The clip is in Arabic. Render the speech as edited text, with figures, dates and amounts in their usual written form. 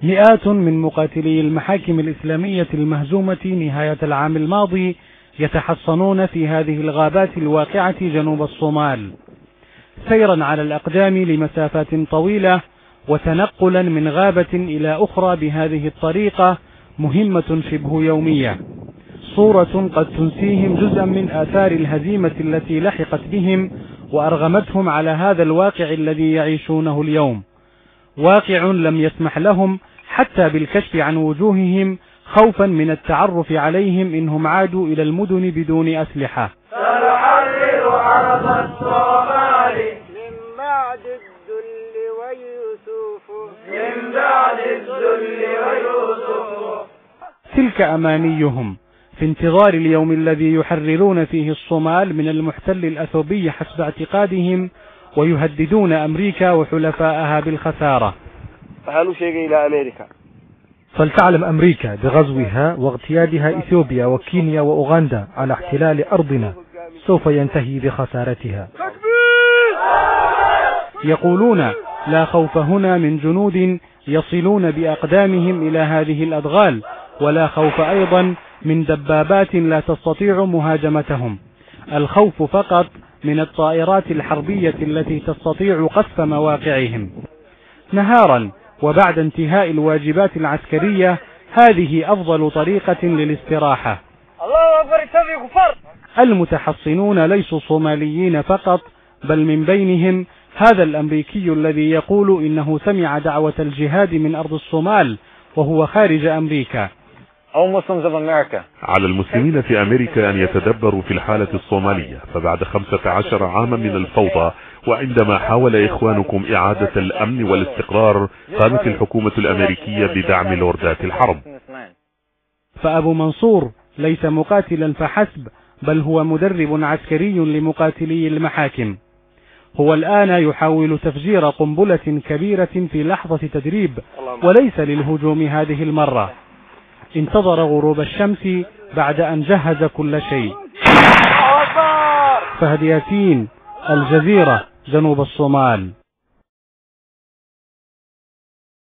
مئات من مقاتلي المحاكم الإسلامية المهزومة نهاية العام الماضي يتحصنون في هذه الغابات الواقعة جنوب الصومال، سيرا على الأقدام لمسافات طويلة وتنقلا من غابة إلى أخرى بهذه الطريقة مهمة شبه يومية، صورة قد تنسيهم جزءا من آثار الهزيمة التي لحقت بهم وأرغمتهم على هذا الواقع الذي يعيشونه اليوم، واقع لم يسمح لهم حتى بالكشف عن وجوههم خوفا من التعرف عليهم إنهم عادوا إلى المدن بدون أسلحة. سنحرر أرض الصومال من بعد الذل ويوسف، من بعد الذل ويوسف. تلك أمانيهم في انتظار اليوم الذي يحررون فيه الصومال من المحتل الأثيوبي حسب اعتقادهم، ويهددون أمريكا وحلفائها بالخسارة. فهلوا شيء إلى أمريكا. فلتعلم أمريكا بغزوها واغتيالها إثيوبيا وكينيا وأوغندا على احتلال أرضنا سوف ينتهي بخسارتها. يقولون لا خوف هنا من جنود يصلون بأقدامهم إلى هذه الأدغال، ولا خوف أيضا من دبابات لا تستطيع مهاجمتهم، الخوف فقط من الطائرات الحربية التي تستطيع قصف مواقعهم. نهارا وبعد انتهاء الواجبات العسكرية هذه أفضل طريقة للاستراحة. الله أكبر يسوي كفر. المتحصنون ليسوا صوماليين فقط، بل من بينهم هذا الأمريكي الذي يقول إنه سمع دعوة الجهاد من أرض الصومال وهو خارج أمريكا. على المسلمين في أمريكا أن يتدبروا في الحالة الصومالية، فبعد 15 عاما من الفوضى وعندما حاول إخوانكم إعادة الأمن والاستقرار قامت الحكومة الأمريكية بدعم لوردات الحرب. فأبو منصور ليس مقاتلا فحسب، بل هو مدرب عسكري لمقاتلي المحاكم. هو الآن يحاول تفجير قنبلة كبيرة في لحظة تدريب، وليس للهجوم هذه المرة. انتظر غروب الشمس بعد أن جهز كل شيء. فهد ياسين، الجزيرة، جنوب الصومال.